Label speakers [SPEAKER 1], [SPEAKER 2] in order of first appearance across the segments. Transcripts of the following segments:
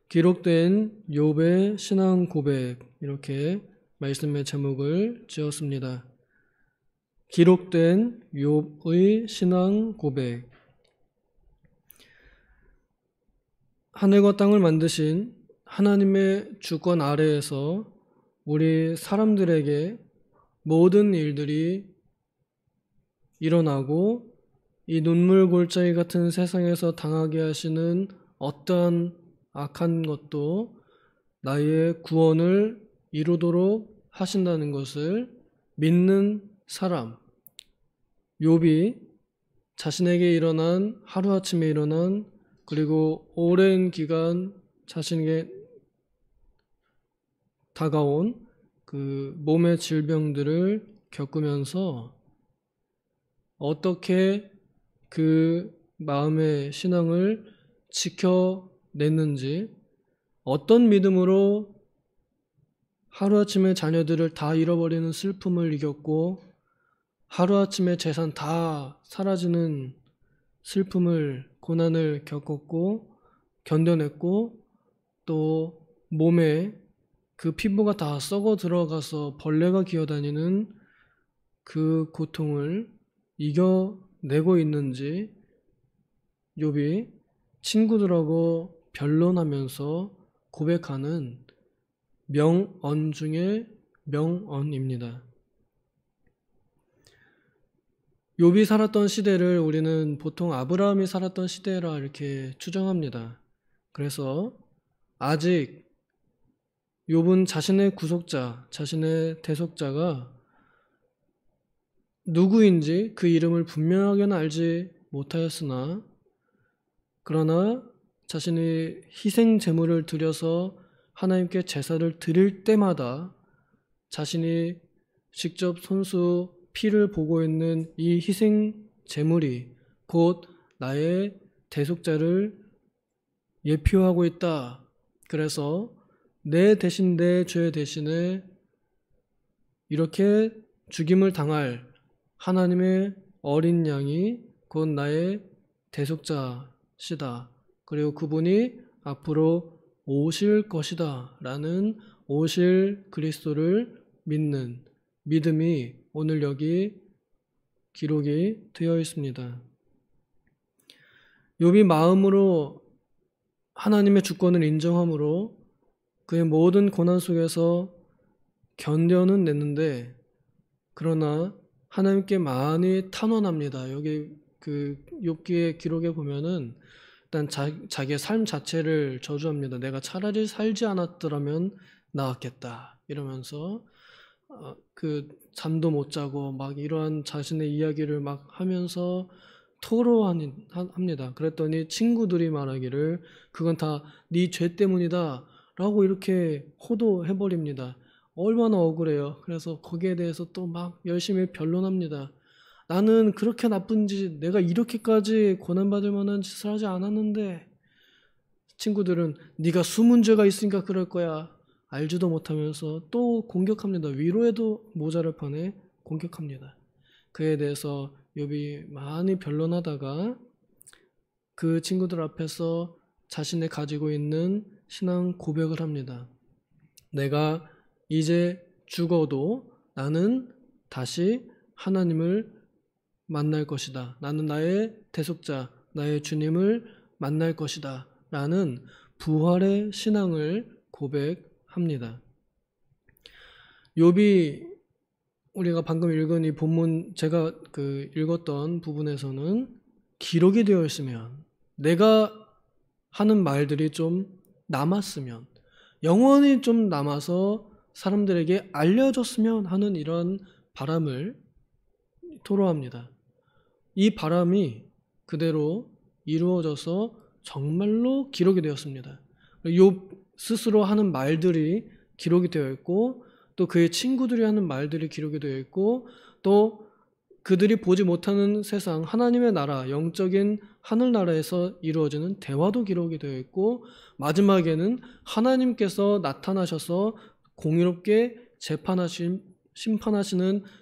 [SPEAKER 1] 기록된 욥의 신앙 고백, 이렇게 말씀의 제목을 지었습니다. 기록된 욥의 신앙 고백. 하늘과 땅을 만드신 하나님의 주권 아래에서 우리 사람들에게 모든 일들이 일어나고 이 눈물 골짜기 같은 세상에서 당하게 하시는 어떠한 악한 것도 나의 구원을 이루도록 하신다는 것을 믿는 사람, 욥이 자신에게 일어난, 하루아침에 일어난, 그리고 오랜 기간 자신에게 다가온 그 몸의 질병들을 겪으면서 어떻게 그 마음의 신앙을 지켜냈는지, 어떤 믿음으로 하루아침에 자녀들을 다 잃어버리는 슬픔을 이겼고 하루아침에 재산 다 사라지는 슬픔을, 고난을 겪었고 견뎌냈고, 또 몸에 그 피부가 다 썩어 들어가서 벌레가 기어다니는 그 고통을 이겨내고 있는지 욥이 친구들하고 변론하면서 고백하는 명언 중에 명언입니다. 욥이 살았던 시대를 우리는 보통 아브라함이 살았던 시대라 이렇게 추정합니다. 그래서 아직 욥은 자신의 구속자, 자신의 대속자가 누구인지 그 이름을 분명하게는 알지 못하였으나, 그러나 자신이 희생 제물을 드려서 하나님께 제사를 드릴 때마다 자신이 직접 손수 피를 보고 있는 이 희생 제물이 곧 나의 대속자를 예표하고 있다. 그래서 내 대신, 내 죄 대신에 이렇게 죽임을 당할 하나님의 어린 양이 곧 나의 대속자시다. 그리고 그분이 앞으로 오실 것이다 라는 오실 그리스도를 믿는 믿음이 오늘 여기 기록이 되어 있습니다. 욥이 마음으로 하나님의 주권을 인정함으로 그의 모든 고난 속에서 견뎌는 냈는데, 그러나 하나님께 많이 탄원합니다. 여기 그 욥기의 기록에 보면은 일단 자기의 삶 자체를 저주합니다. 내가 차라리 살지 않았더라면 나았겠다 이러면서 그 잠도 못 자고 막 이러한 자신의 이야기를 막 하면서 토로합니다. 그랬더니 친구들이 말하기를 그건 다 네 죄 때문이다 라고 이렇게 호도해버립니다. 얼마나 억울해요. 그래서 거기에 대해서 또 막 열심히 변론합니다. 나는 그렇게 나쁜 짓, 내가 이렇게까지 고난받을 만한 짓을 하지 않았는데, 친구들은 네가 숨은 죄가 있으니까 그럴 거야 알지도 못하면서 또 공격합니다. 위로에도 모자랄 판에 공격합니다. 그에 대해서 욥이 많이 변론하다가 그 친구들 앞에서 자신이 가지고 있는 신앙 고백을 합니다. 내가 이제 죽어도 나는 다시 하나님을 만날 것이다. 나는 나의 대속자, 나의 주님을 만날 것이다. 라는 부활의 신앙을 고백합니다. 욥이 우리가 방금 읽은 이 본문, 제가 읽었던 부분에서는 기록이 되어 있으면, 내가 하는 말들이 좀 남았으면, 영원히 좀 남아서 사람들에게 알려졌으면 하는 이런 바람을 토로합니다. 이 바람이 그대로 이루어져서 정말로 기록이 되었습니다. 욥 스스로 하는 말들이 기록이 되어 있고, 또 그의 친구들이 하는 말들이 기록이 되어 있고, 또 그들이 보지 못하는 세상, 하나님의 나라, 영적인 하늘나라에서 이루어지는 대화도 기록이 되어 있고, 마지막에는 하나님께서 나타나셔서 공의롭게 심판하시는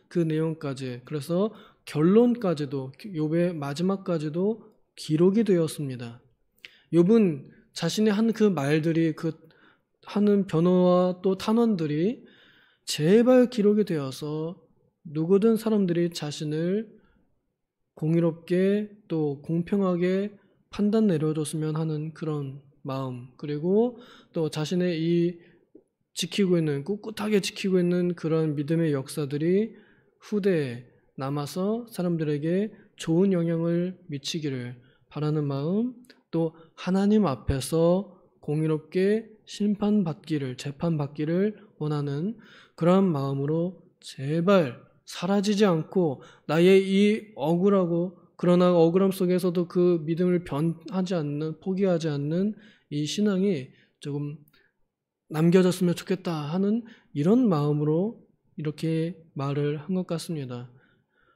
[SPEAKER 1] 그 내용까지, 그래서 결론까지도, 욥의 마지막까지도 기록이 되었습니다. 욥은 자신이 한 그 말들이, 그 하는 변호와 또 탄원들이 제발 기록이 되어서 누구든 사람들이 자신을 공의롭게 또 공평하게 판단 내려줬으면 하는 그런 마음, 그리고 또 자신의 이 지키고 있는, 꿋꿋하게 지키고 있는 그런 믿음의 역사들이 후대에 남아서 사람들에게 좋은 영향을 미치기를 바라는 마음, 또 하나님 앞에서 공의롭게 심판받기를, 재판받기를 원하는 그러한 마음으로 제발 사라지지 않고 나의 이 억울하고, 그러나 억울함 속에서도 그 믿음을 변하지 않는, 포기하지 않는 이 신앙이 조금 남겨졌으면 좋겠다 하는 이런 마음으로 이렇게 말을 한 것 같습니다.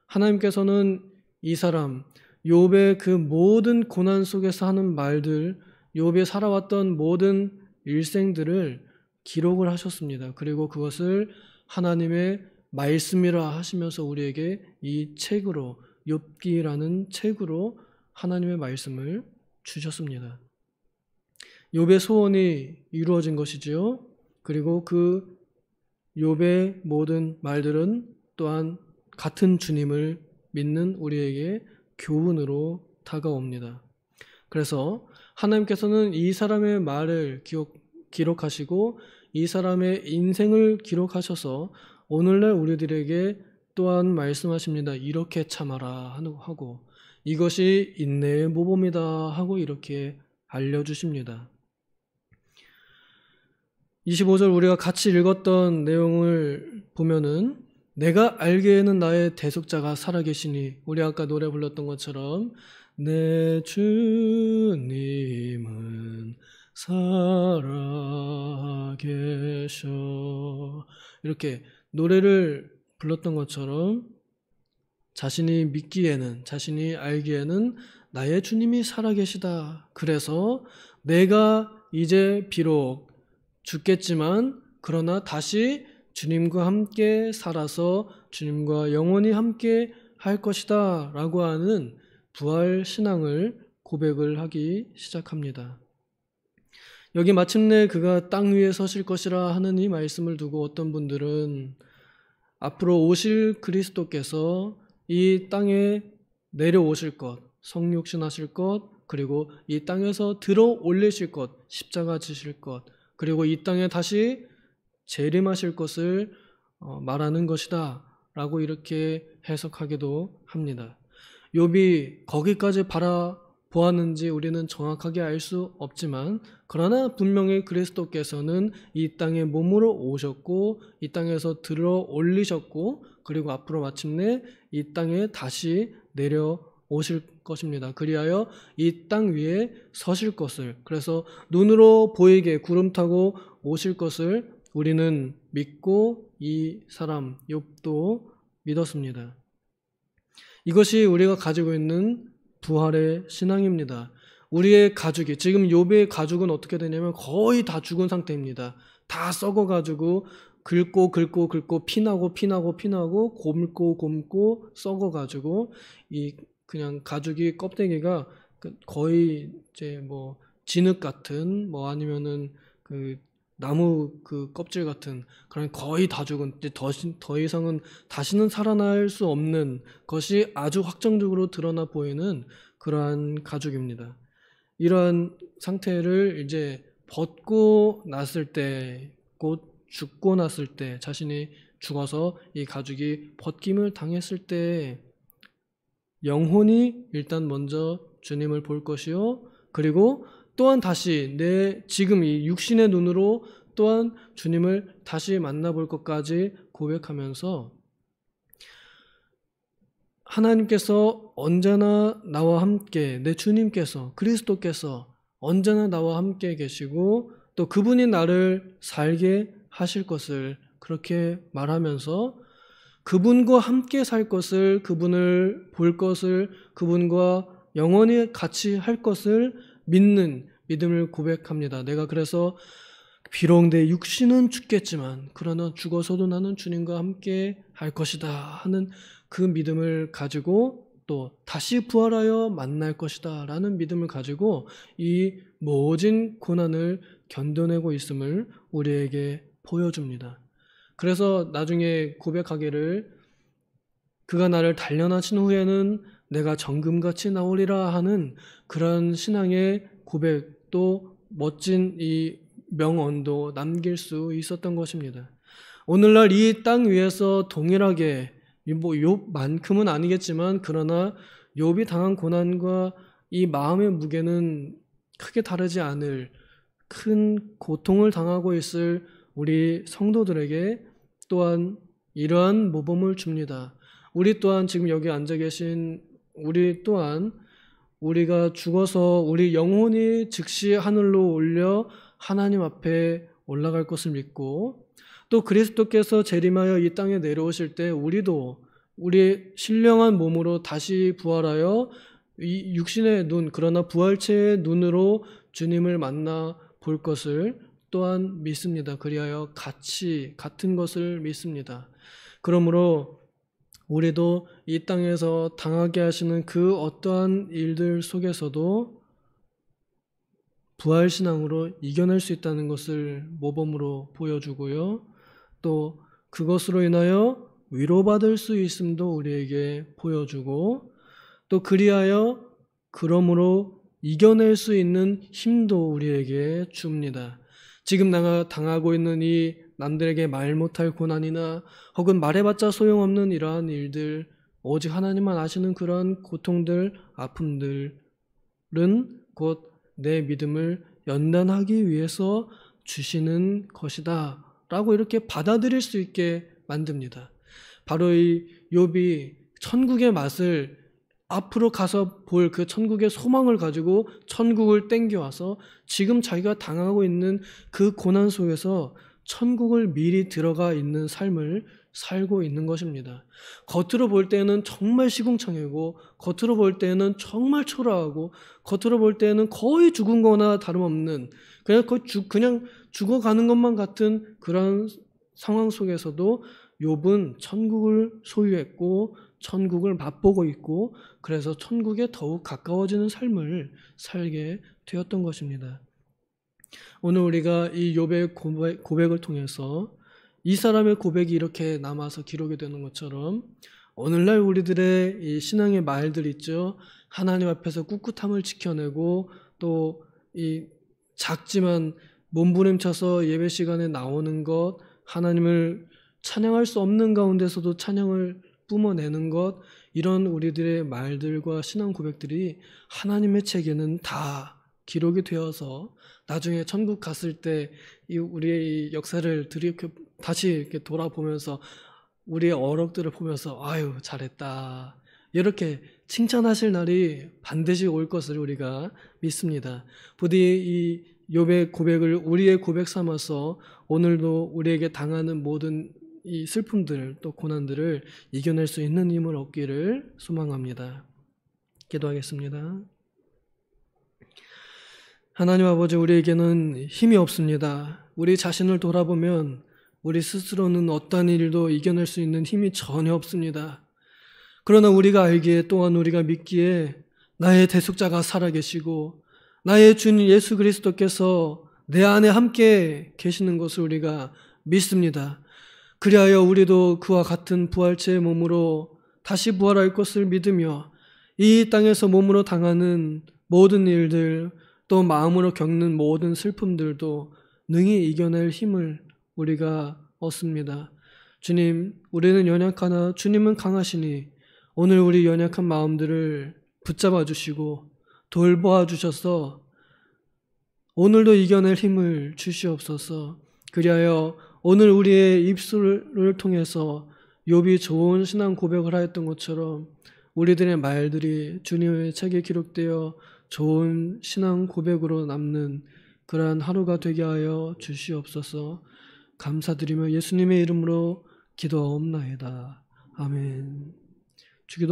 [SPEAKER 1] 하나님께서는 이 사람 욥의 그 모든 고난 속에서 하는 말들, 욥이 살아왔던 모든 일생들을 기록을 하셨습니다. 그리고 그것을 하나님의 말씀이라 하시면서 우리에게 이 책으로, 욥기라는 책으로 하나님의 말씀을 주셨습니다. 욥의 소원이 이루어진 것이지요. 그리고 그 욥의 모든 말들은 또한 같은 주님을 믿는 우리에게 교훈으로 다가옵니다. 그래서 하나님께서는 이 사람의 말을 기록하시고 이 사람의 인생을 기록하셔서 오늘날 우리들에게 또한 말씀하십니다. 이렇게 참아라 하고, 이것이 인내의 모범이다 하고 이렇게 알려주십니다. 25절 우리가 같이 읽었던 내용을 보면은 내가 알기에는 나의 대속자가 살아계시니, 우리 아까 노래 불렀던 것처럼 내 주님은 살아계셔, 이렇게 노래를 불렀던 것처럼 자신이 믿기에는, 자신이 알기에는 나의 주님이 살아계시다. 그래서 내가 이제 비록 죽겠지만 그러나 다시 주님과 함께 살아서 주님과 영원히 함께 할 것이다 라고 하는 부활 신앙을 고백을 하기 시작합니다. 여기 마침내 그가 땅 위에 서실 것이라 하는 이 말씀을 두고 어떤 분들은 앞으로 오실 그리스도께서 이 땅에 내려오실 것, 성육신하실 것, 그리고 이 땅에서 들어 올리실 것, 십자가 지실 것, 그리고 이 땅에 다시 재림하실 것을 말하는 것이다 라고 이렇게 해석하기도 합니다. 욥이 거기까지 바라보았는지 우리는 정확하게 알 수 없지만, 그러나 분명히 그리스도께서는 이 땅에 몸으로 오셨고 이 땅에서 들어 올리셨고, 그리고 앞으로 마침내 이 땅에 다시 내려오실 것입니다. 그리하여 이 땅 위에 서실 것을, 그래서 눈으로 보이게 구름 타고 오실 것을 우리는 믿고 이 사람 욥도 믿었습니다. 이것이 우리가 가지고 있는 부활의 신앙입니다. 우리의 가족이, 지금 욥의 가족은 어떻게 되냐면 거의 다 죽은 상태입니다. 다 썩어가지고 긁고 피나고 곰고 썩어가지고 이 그냥 가죽이 ков대기가 거의 이제 뭐 진흙 같은, 뭐 아니면은 그 나무 그 껍질 같은 그런, 거의 다 죽은, 이제 더 이상은 다시는 살아날 수 없는 것이 아주 확정적으로 드러나 보이는 그러한 가죽입니다. 이러한 상태를 이제 벗고 났을 때, 곧 죽고 났을 때, 자신이 죽어서 이 가죽이 벗김을 당했을 때 영혼이 일단 먼저 주님을 볼 것이요, 그리고 또한 다시 내 지금 이 육신의 눈으로 또한 주님을 다시 만나볼 것까지 고백하면서 하나님께서 언제나 나와 함께, 내 주님께서, 그리스도께서 언제나 나와 함께 계시고 또 그분이 나를 살게 하실 것을 그렇게 말하면서 그분과 함께 살 것을, 그분을 볼 것을, 그분과 영원히 같이 할 것을 믿는 믿음을 고백합니다. 내가 그래서 비록 내 육신은 죽겠지만 그러나 죽어서도 나는 주님과 함께 할 것이다 하는 그 믿음을 가지고 또 다시 부활하여 만날 것이다 라는 믿음을 가지고 이 모진 고난을 견뎌내고 있음을 우리에게 보여줍니다. 그래서 나중에 고백하기를 그가 나를 단련하신 후에는 내가 정금같이 나오리라 하는 그런 신앙의 고백도 멋진 이 명언도 남길 수 있었던 것입니다. 오늘날 이 땅 위에서 동일하게 뭐 욥만큼은 아니겠지만 그러나 욥이 당한 고난과 이 마음의 무게는 크게 다르지 않을 큰 고통을 당하고 있을 우리 성도들에게 또한 이러한 모범을 줍니다. 우리 또한 지금 여기 앉아 계신 우리 또한 우리가 죽어서 우리 영혼이 즉시 하늘로 올려 하나님 앞에 올라갈 것을 믿고 또 그리스도께서 재림하여 이 땅에 내려오실 때 우리도 우리의 신령한 몸으로 다시 부활하여 이 육신의 눈 그러나 부활체의 눈으로 주님을 만나 볼 것을 또한 믿습니다. 그리하여 같은 것을 믿습니다. 그러므로 우리도 이 땅에서 당하게 하시는 그 어떠한 일들 속에서도 부활신앙으로 이겨낼 수 있다는 것을 모범으로 보여주고요. 또 그것으로 인하여 위로받을 수 있음도 우리에게 보여주고 또 그리하여 그러므로 이겨낼 수 있는 힘도 우리에게 줍니다. 지금 내가 당하고 있는 이 남들에게 말 못할 고난이나 혹은 말해봤자 소용없는 이러한 일들 오직 하나님만 아시는 그러한 고통들, 아픔들은 곧 내 믿음을 연단하기 위해서 주시는 것이다 라고 이렇게 받아들일 수 있게 만듭니다. 바로 이 욥이 천국의 맛을 앞으로 가서 볼 그 천국의 소망을 가지고 천국을 땡겨와서 지금 자기가 당하고 있는 그 고난 속에서 천국을 미리 들어가 있는 삶을 살고 있는 것입니다. 겉으로 볼 때는 정말 시궁창이고 겉으로 볼 때는 정말 초라하고 겉으로 볼 때는 거의 죽은 거나 다름없는 그냥 죽어가는 것만 같은 그런 상황 속에서도 욥은 천국을 소유했고 천국을 맛보고 있고 그래서 천국에 더욱 가까워지는 삶을 살게 되었던 것입니다. 오늘 우리가 이 욥의 고백을 통해서 이 사람의 고백이 이렇게 남아서 기록이 되는 것처럼 오늘날 우리들의 이 신앙의 말들 있죠. 하나님 앞에서 꿋꿋함을 지켜내고 또 이 작지만 몸부림쳐서 예배 시간에 나오는 것, 하나님을 찬양할 수 없는 가운데서도 찬양을 뿜어내는 것, 이런 우리들의 말들과 신앙 고백들이 하나님의 책에는 다 기록이 되어서 나중에 천국 갔을 때 우리의 역사를 다시 이렇게 돌아보면서 우리의 어록들을 보면서 아유 잘했다 이렇게 칭찬하실 날이 반드시 올 것을 우리가 믿습니다. 부디 이 욥의 고백을 우리의 고백 삼아서 오늘도 우리에게 당하는 모든 이 슬픔들 또 고난들을 이겨낼 수 있는 힘을 얻기를 소망합니다. 기도하겠습니다. 하나님 아버지, 우리에게는 힘이 없습니다. 우리 자신을 돌아보면 우리 스스로는 어떠한 일도 이겨낼 수 있는 힘이 전혀 없습니다. 그러나 우리가 알기에 또한 우리가 믿기에 나의 대속자가 살아계시고 나의 주님 예수 그리스도께서 내 안에 함께 계시는 것을 우리가 믿습니다. 그리하여 우리도 그와 같은 부활체의 몸으로 다시 부활할 것을 믿으며 이 땅에서 몸으로 당하는 모든 일들 또 마음으로 겪는 모든 슬픔들도 능히 이겨낼 힘을 우리가 얻습니다. 주님, 우리는 연약하나 주님은 강하시니 오늘 우리 연약한 마음들을 붙잡아 주시고 돌보아 주셔서 오늘도 이겨낼 힘을 주시옵소서. 그리하여 오늘 우리의 입술을 통해서 욥이 좋은 신앙 고백을 하였던 것처럼 우리들의 말들이 주님의 책에 기록되어 좋은 신앙 고백으로 남는 그러한 하루가 되게 하여 주시옵소서. 감사드리며 예수님의 이름으로 기도하옵나이다. 아멘.